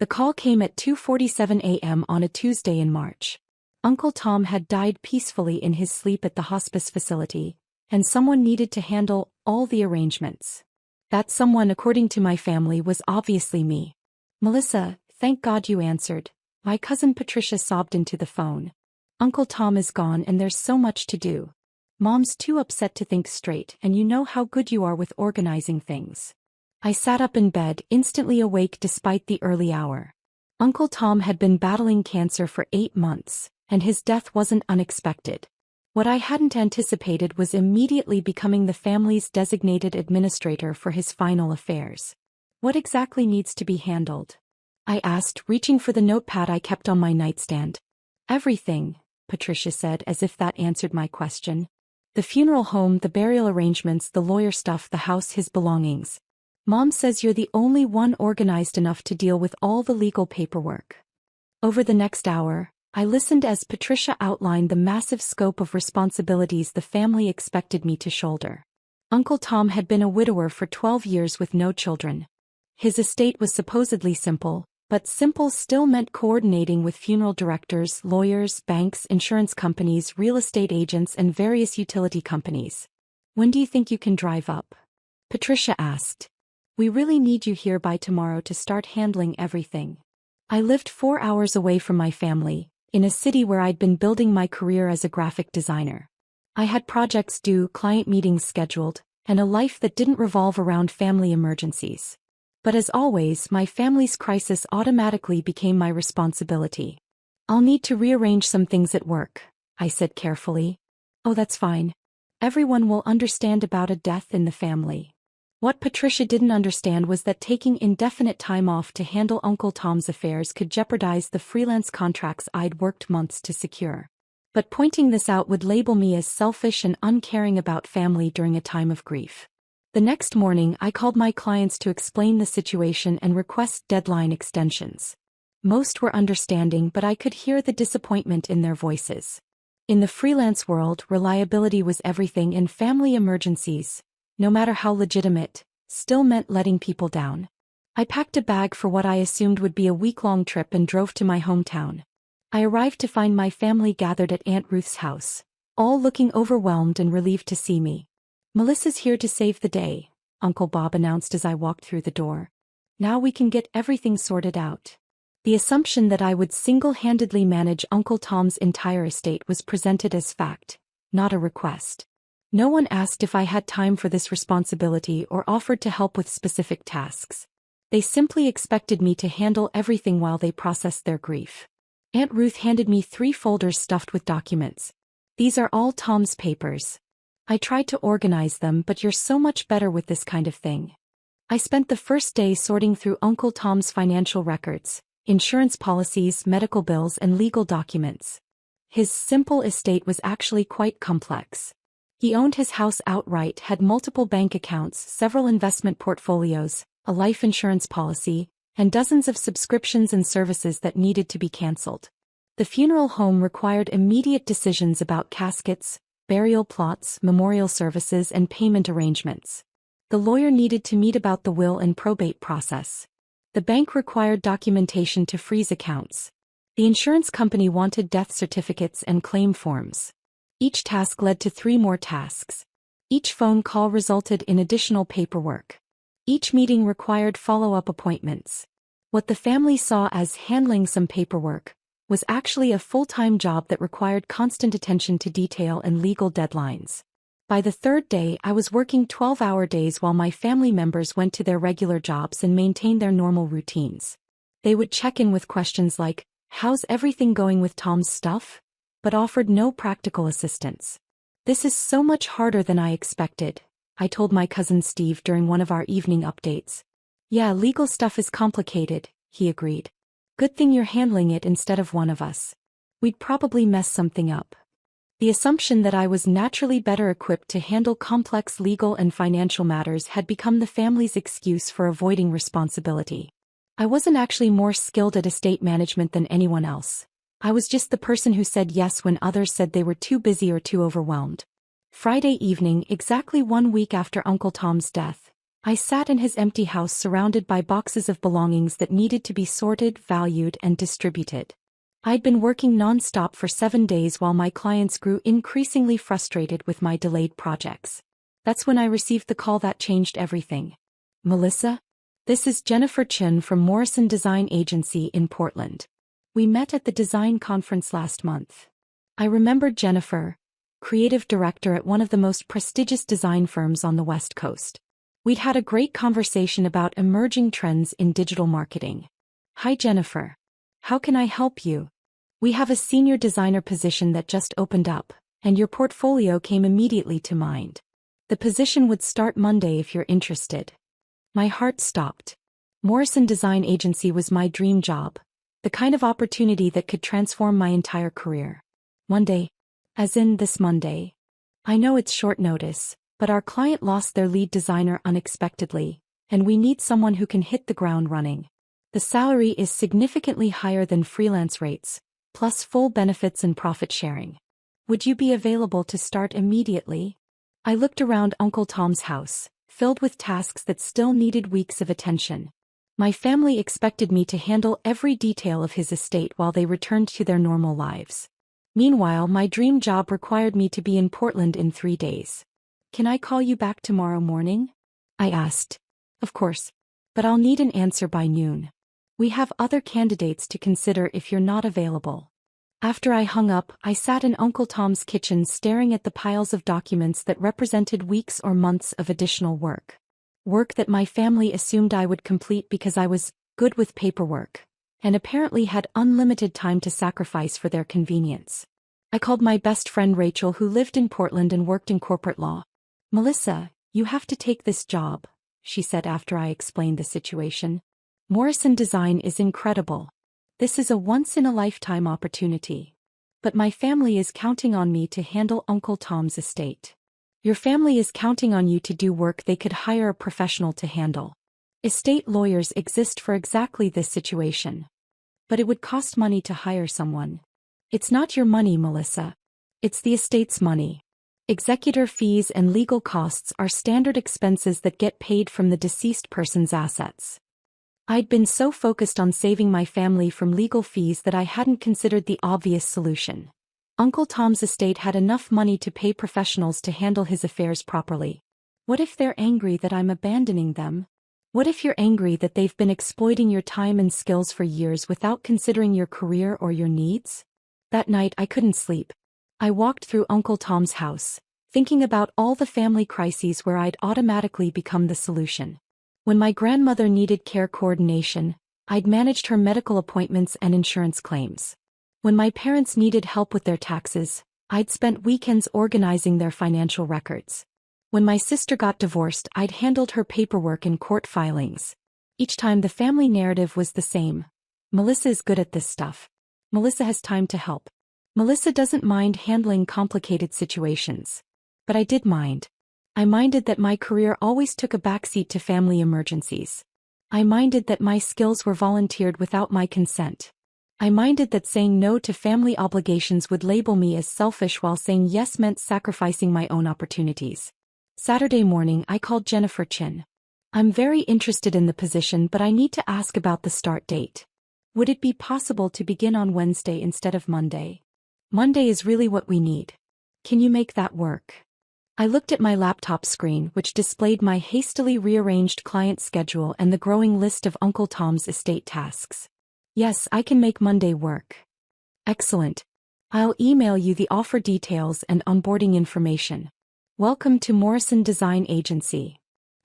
The call came at 2:47 a.m. on a Tuesday in March. Uncle Tom had died peacefully in his sleep at the hospice facility, and someone needed to handle all the arrangements. That someone, according to my family, was obviously me. "Melissa, thank God you answered," my cousin Patricia sobbed into the phone. "Uncle Tom is gone and there's so much to do. Mom's too upset to think straight, and you know how good you are with organizing things." I sat up in bed, instantly awake despite the early hour. Uncle Tom had been battling cancer for 8 months, and his death wasn't unexpected. What I hadn't anticipated was immediately becoming the family's designated administrator for his final affairs. "What exactly needs to be handled?" I asked, reaching for the notepad I kept on my nightstand. "Everything," Patricia said, as if that answered my question. "The funeral home, the burial arrangements, the lawyer stuff, the house, his belongings. Mom says you're the only one organized enough to deal with all the legal paperwork." Over the next hour, I listened as Patricia outlined the massive scope of responsibilities the family expected me to shoulder. Uncle Tom had been a widower for 12 years with no children. His estate was supposedly simple, but simple still meant coordinating with funeral directors, lawyers, banks, insurance companies, real estate agents, and various utility companies. "When do you think you can drive up?" Patricia asked. "We really need you here by tomorrow to start handling everything." I lived 4 hours away from my family, in a city where I'd been building my career as a graphic designer. I had projects due, client meetings scheduled, and a life that didn't revolve around family emergencies. But as always, my family's crisis automatically became my responsibility. "I'll need to rearrange some things at work," I said carefully. "Oh, that's fine. Everyone will understand about a death in the family." What Patricia didn't understand was that taking indefinite time off to handle Uncle Tom's affairs could jeopardize the freelance contracts I'd worked months to secure. But pointing this out would label me as selfish and uncaring about family during a time of grief. The next morning, I called my clients to explain the situation and request deadline extensions. Most were understanding, but I could hear the disappointment in their voices. In the freelance world, reliability was everything, and family emergencies, no matter how legitimate, still meant letting people down. I packed a bag for what I assumed would be a week-long trip and drove to my hometown. I arrived to find my family gathered at Aunt Ruth's house, all looking overwhelmed and relieved to see me. "Melissa's here to save the day," Uncle Bob announced as I walked through the door. "Now we can get everything sorted out." The assumption that I would single-handedly manage Uncle Tom's entire estate was presented as fact, not a request. No one asked if I had time for this responsibility or offered to help with specific tasks. They simply expected me to handle everything while they processed their grief. Aunt Ruth handed me 3 folders stuffed with documents. "These are all Tom's papers. I tried to organize them, but you're so much better with this kind of thing." I spent the first day sorting through Uncle Tom's financial records, insurance policies, medical bills, and legal documents. His simple estate was actually quite complex. He owned his house outright, had multiple bank accounts, several investment portfolios, a life insurance policy, and dozens of subscriptions and services that needed to be canceled. The funeral home required immediate decisions about caskets, burial plots, memorial services, and payment arrangements. The lawyer needed to meet about the will and probate process. The bank required documentation to freeze accounts. The insurance company wanted death certificates and claim forms. Each task led to 3 more tasks. Each phone call resulted in additional paperwork. Each meeting required follow-up appointments. What the family saw as handling some paperwork was actually a full-time job that required constant attention to detail and legal deadlines. By the 3rd day, I was working 12-hour days while my family members went to their regular jobs and maintained their normal routines. They would check in with questions like, "How's everything going with Tom's stuff?" but offered no practical assistance. "This is so much harder than I expected," I told my cousin Steve during one of our evening updates. "Yeah, legal stuff is complicated," he agreed. "Good thing you're handling it instead of one of us. We'd probably mess something up." The assumption that I was naturally better equipped to handle complex legal and financial matters had become the family's excuse for avoiding responsibility. I wasn't actually more skilled at estate management than anyone else. I was just the person who said yes when others said they were too busy or too overwhelmed. Friday evening, exactly 1 week after Uncle Tom's death, I sat in his empty house surrounded by boxes of belongings that needed to be sorted, valued, and distributed. I'd been working non-stop for 7 days while my clients grew increasingly frustrated with my delayed projects. That's when I received the call that changed everything. Melissa? This is Jennifer Chun from Morrison Design Agency in Portland. We met at the design conference last month. I remembered Jennifer, creative director at one of the most prestigious design firms on the West Coast. We'd had a great conversation about emerging trends in digital marketing. Hi Jennifer. How can I help you? We have a senior designer position that just opened up, and your portfolio came immediately to mind. The position would start Monday if you're interested. My heart stopped. Morrison Design Agency was my dream job, the kind of opportunity that could transform my entire career. Monday. As in this Monday. I know it's short notice, but our client lost their lead designer unexpectedly, and we need someone who can hit the ground running. The salary is significantly higher than freelance rates, plus full benefits and profit sharing. Would you be available to start immediately? I looked around Uncle Tom's house, filled with tasks that still needed weeks of attention. My family expected me to handle every detail of his estate while they returned to their normal lives. Meanwhile, my dream job required me to be in Portland in 3 days. Can I call you back tomorrow morning? I asked. Of course. But I'll need an answer by noon. We have other candidates to consider if you're not available. After I hung up, I sat in Uncle Tom's kitchen staring at the piles of documents that represented weeks or months of additional work. Work that my family assumed I would complete because I was good with paperwork, and apparently had unlimited time to sacrifice for their convenience. I called my best friend Rachel, who lived in Portland and worked in corporate law. Melissa, you have to take this job, she said after I explained the situation. Morrison Design is incredible. This is a once-in-a-lifetime opportunity. But my family is counting on me to handle Uncle Tom's estate. Your family is counting on you to do work they could hire a professional to handle. Estate lawyers exist for exactly this situation. But it would cost money to hire someone. It's not your money, Melissa. It's the estate's money. Executor fees and legal costs are standard expenses that get paid from the deceased person's assets. I'd been so focused on saving my family from legal fees that I hadn't considered the obvious solution. Uncle Tom's estate had enough money to pay professionals to handle his affairs properly. What if they're angry that I'm abandoning them? What if you're angry that they've been exploiting your time and skills for years without considering your career or your needs? That night I couldn't sleep. I walked through Uncle Tom's house, thinking about all the family crises where I'd automatically become the solution. When my grandmother needed care coordination, I'd managed her medical appointments and insurance claims. When my parents needed help with their taxes, I'd spent weekends organizing their financial records. When my sister got divorced, I'd handled her paperwork and court filings. Each time the family narrative was the same. Melissa is good at this stuff. Melissa has time to help. Melissa doesn't mind handling complicated situations. But I did mind. I minded that my career always took a backseat to family emergencies. I minded that my skills were volunteered without my consent. I minded that saying no to family obligations would label me as selfish while saying yes meant sacrificing my own opportunities. Saturday morning I called Jennifer Chun. I'm very interested in the position, but I need to ask about the start date. Would it be possible to begin on Wednesday instead of Monday? Monday is really what we need. Can you make that work? I looked at my laptop screen, which displayed my hastily rearranged client schedule and the growing list of Uncle Tom's estate tasks. Yes, I can make Monday work. Excellent. I'll email you the offer details and onboarding information. Welcome to Morrison Design Agency.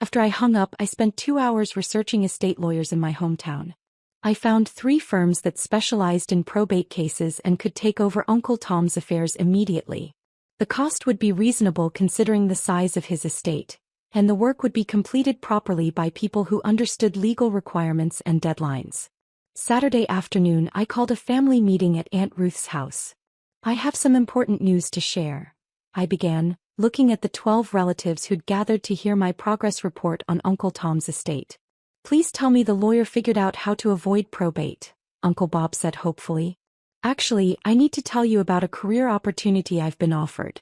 After I hung up, I spent 2 hours researching estate lawyers in my hometown. I found 3 firms that specialized in probate cases and could take over Uncle Tom's affairs immediately. The cost would be reasonable considering the size of his estate, and the work would be completed properly by people who understood legal requirements and deadlines. Saturday afternoon I called a family meeting at Aunt Ruth's house. I have some important news to share, I began, looking at the 12 relatives who'd gathered to hear my progress report on Uncle Tom's estate. Please tell me the lawyer figured out how to avoid probate, Uncle Bob said hopefully. Actually, I need to tell you about a career opportunity I've been offered.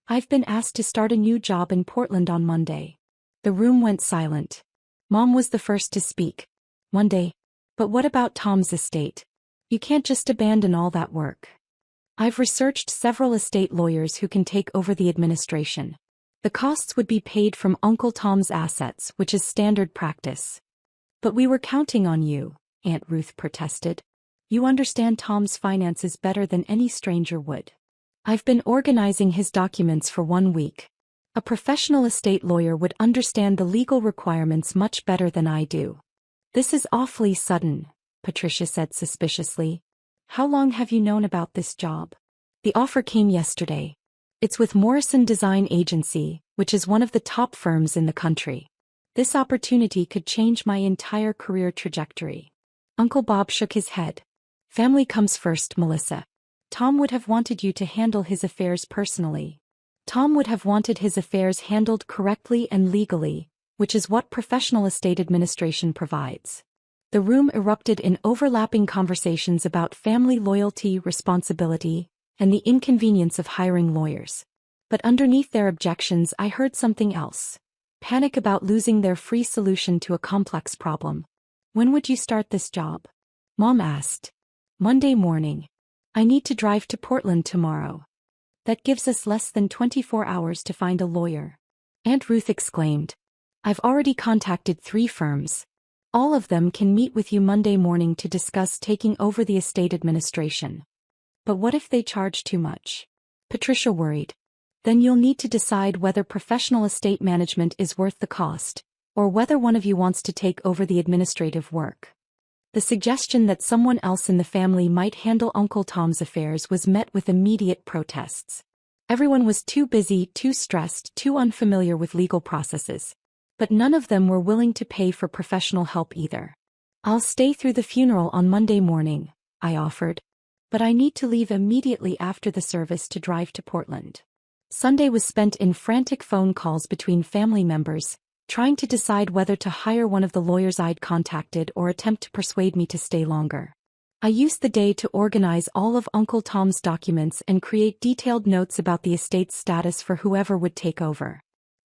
I've been asked to start a new job in Portland on Monday. The room went silent. Mom was the first to speak. One day. But what about Tom's estate? You can't just abandon all that work. I've researched several estate lawyers who can take over the administration. The costs would be paid from Uncle Tom's assets, which is standard practice. But we were counting on you, Aunt Ruth protested. You understand Tom's finances better than any stranger would. I've been organizing his documents for 1 week. A professional estate lawyer would understand the legal requirements much better than I do. This is awfully sudden, Patricia said suspiciously. How long have you known about this job? The offer came yesterday. It's with Morrison Design Agency, which is one of the top firms in the country. This opportunity could change my entire career trajectory. Uncle Bob shook his head. Family comes first, Melissa. Tom would have wanted you to handle his affairs personally. Tom would have wanted his affairs handled correctly and legally, which is what professional estate administration provides. The room erupted in overlapping conversations about family loyalty, responsibility, and the inconvenience of hiring lawyers. But underneath their objections, I heard something else. Panic about losing their free solution to a complex problem. When would you start this job? Mom asked. Monday morning. I need to drive to Portland tomorrow. That gives us less than 24 hours to find a lawyer. Aunt Ruth exclaimed. I've already contacted 3 firms. All of them can meet with you Monday morning to discuss taking over the estate administration. But what if they charge too much? Patricia worried. Then you'll need to decide whether professional estate management is worth the cost, or whether one of you wants to take over the administrative work. The suggestion that someone else in the family might handle Uncle Tom's affairs was met with immediate protests. Everyone was too busy, too stressed, too unfamiliar with legal processes. But none of them were willing to pay for professional help either. I'll stay through the funeral on Monday morning, I offered. But I need to leave immediately after the service to drive to Portland. Sunday was spent in frantic phone calls between family members, trying to decide whether to hire one of the lawyers I'd contacted or attempt to persuade me to stay longer. I used the day to organize all of Uncle Tom's documents and create detailed notes about the estate's status for whoever would take over.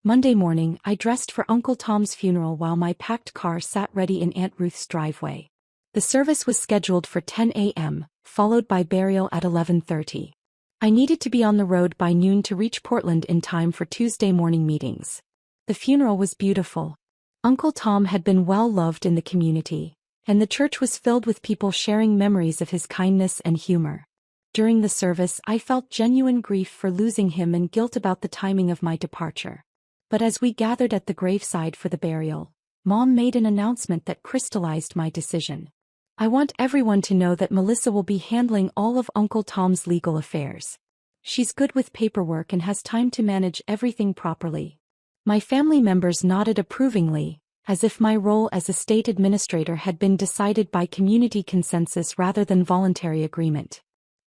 Monday morning, I dressed for Uncle Tom's funeral while my packed car sat ready in Aunt Ruth's driveway. The service was scheduled for 10 a.m., followed by burial at 11:30. I needed to be on the road by noon to reach Portland in time for Tuesday morning meetings. The funeral was beautiful. Uncle Tom had been well loved in the community, and the church was filled with people sharing memories of his kindness and humor. During the service, I felt genuine grief for losing him and guilt about the timing of my departure. But as we gathered at the graveside for the burial, Mom made an announcement that crystallized my decision. I want everyone to know that Melissa will be handling all of Uncle Tom's legal affairs. She's good with paperwork and has time to manage everything properly. My family members nodded approvingly, as if my role as estate administrator had been decided by community consensus rather than voluntary agreement.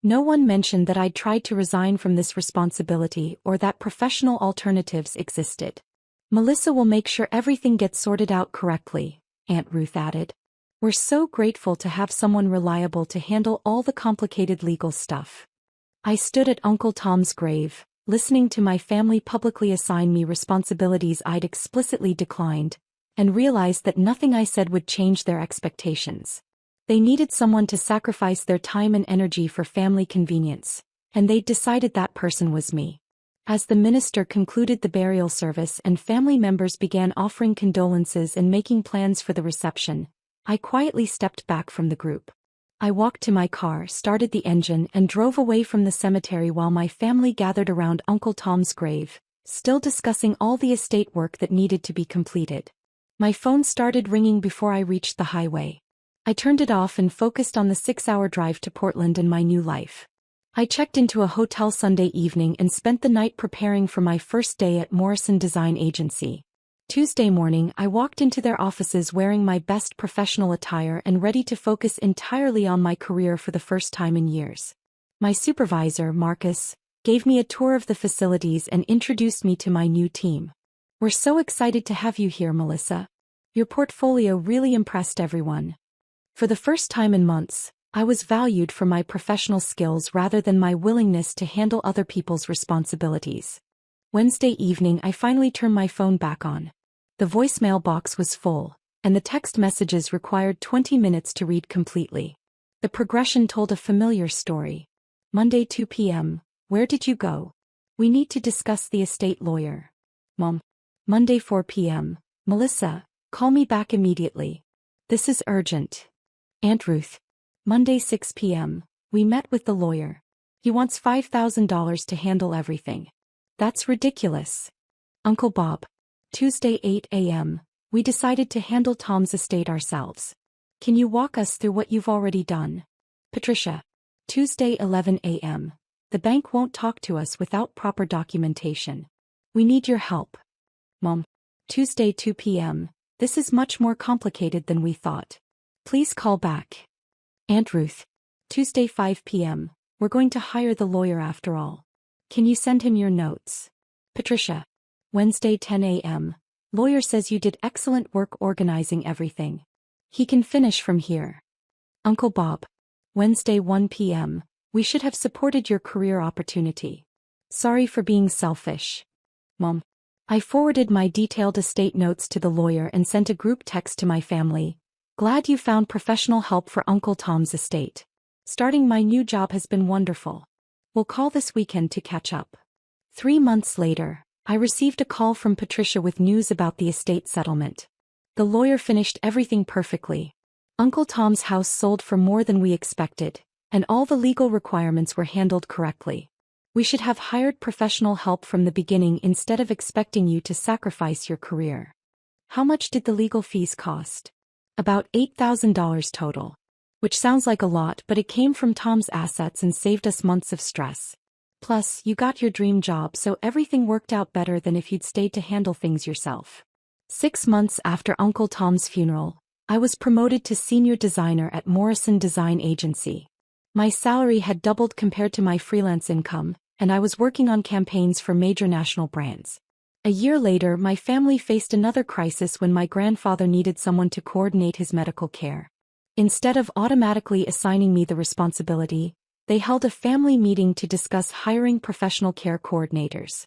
No one mentioned that I'd tried to resign from this responsibility or that professional alternatives existed. Melissa will make sure everything gets sorted out correctly, Aunt Ruth added. We're so grateful to have someone reliable to handle all the complicated legal stuff. I stood at Uncle Tom's grave, listening to my family publicly assign me responsibilities I'd explicitly declined, and realized that nothing I said would change their expectations. They needed someone to sacrifice their time and energy for family convenience, and they'd decided that person was me. As the minister concluded the burial service and family members began offering condolences and making plans for the reception, I quietly stepped back from the group. I walked to my car, started the engine, and drove away from the cemetery while my family gathered around Uncle Tom's grave, still discussing all the estate work that needed to be completed. My phone started ringing before I reached the highway. I turned it off and focused on the 6-hour drive to Portland and my new life. I checked into a hotel Sunday evening and spent the night preparing for my first day at Morrison Design Agency. Tuesday morning, I walked into their offices wearing my best professional attire and ready to focus entirely on my career for the first time in years. My supervisor, Marcus, gave me a tour of the facilities and introduced me to my new team. We're so excited to have you here, Melissa. Your portfolio really impressed everyone. For the first time in months, I was valued for my professional skills rather than my willingness to handle other people's responsibilities. Wednesday evening, I finally turned my phone back on. The voicemail box was full, and the text messages required 20 minutes to read completely. The progression told a familiar story. Monday 2 p.m. Where did you go? We need to discuss the estate lawyer. Mom. Monday 4 p.m. Melissa, call me back immediately. This is urgent. Aunt Ruth. Monday 6 p.m. We met with the lawyer. He wants $5,000 to handle everything. That's ridiculous. Uncle Bob. Tuesday 8 a.m. We decided to handle Tom's estate ourselves. Can you walk us through what you've already done? Patricia. Tuesday 11 a.m. The bank won't talk to us without proper documentation. We need your help. Mom. Tuesday 2 p.m. This is much more complicated than we thought. Please call back. Aunt Ruth. Tuesday 5 p.m. We're going to hire the lawyer after all. Can you send him your notes? Patricia. Wednesday 10 a.m. Lawyer says you did excellent work organizing everything. He can finish from here. Uncle Bob. Wednesday 1 p.m. We should have supported your career opportunity. Sorry for being selfish. Mom. I forwarded my detailed estate notes to the lawyer and sent a group text to my family. Glad you found professional help for Uncle Tom's estate. Starting my new job has been wonderful. We'll call this weekend to catch up. 3 months later, I received a call from Patricia with news about the estate settlement. The lawyer finished everything perfectly. Uncle Tom's house sold for more than we expected, and all the legal requirements were handled correctly. We should have hired professional help from the beginning instead of expecting you to sacrifice your career. How much did the legal fees cost? About $8,000 total. Which sounds like a lot, but it came from Tom's assets and saved us months of stress. Plus, you got your dream job, so everything worked out better than if you'd stayed to handle things yourself. 6 months after Uncle Tom's funeral, I was promoted to senior designer at Morrison Design Agency. My salary had doubled compared to my freelance income, and I was working on campaigns for major national brands. A year later, my family faced another crisis when my grandfather needed someone to coordinate his medical care. Instead of automatically assigning me the responsibility, they held a family meeting to discuss hiring professional care coordinators.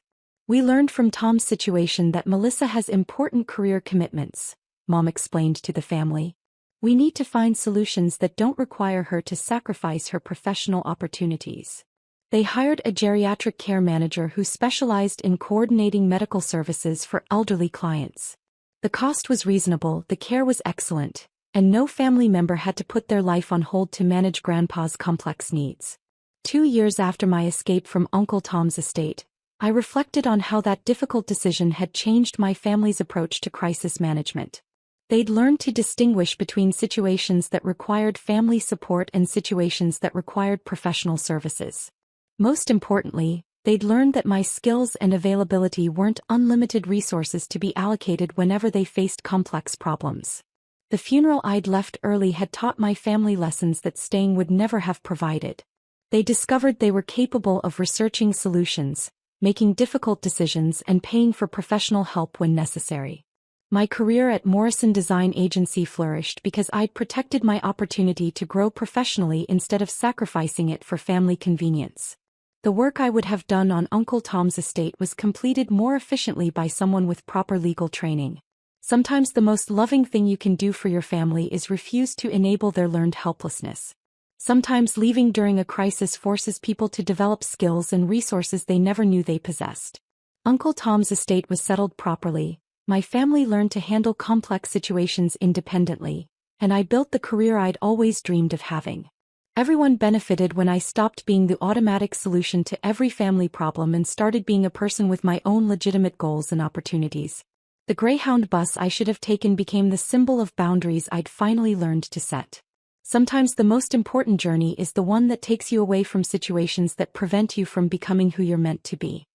We learned from Tom's situation that Melissa has important career commitments, Mom explained to the family. We need to find solutions that don't require her to sacrifice her professional opportunities. They hired a geriatric care manager who specialized in coordinating medical services for elderly clients. The cost was reasonable, the care was excellent, and no family member had to put their life on hold to manage Grandpa's complex needs. 2 years after my escape from Uncle Tom's estate, I reflected on how that difficult decision had changed my family's approach to crisis management. They'd learned to distinguish between situations that required family support and situations that required professional services. Most importantly, they'd learned that my skills and availability weren't unlimited resources to be allocated whenever they faced complex problems. The funeral I'd left early had taught my family lessons that staying would never have provided. They discovered they were capable of researching solutions, making difficult decisions, and paying for professional help when necessary. My career at Morrison Design Agency flourished because I'd protected my opportunity to grow professionally instead of sacrificing it for family convenience. The work I would have done on Uncle Tom's estate was completed more efficiently by someone with proper legal training. Sometimes the most loving thing you can do for your family is refuse to enable their learned helplessness. Sometimes leaving during a crisis forces people to develop skills and resources they never knew they possessed. Uncle Tom's estate was settled properly, my family learned to handle complex situations independently, and I built the career I'd always dreamed of having. Everyone benefited when I stopped being the automatic solution to every family problem and started being a person with my own legitimate goals and opportunities. The Greyhound bus I should have taken became the symbol of boundaries I'd finally learned to set. Sometimes the most important journey is the one that takes you away from situations that prevent you from becoming who you're meant to be.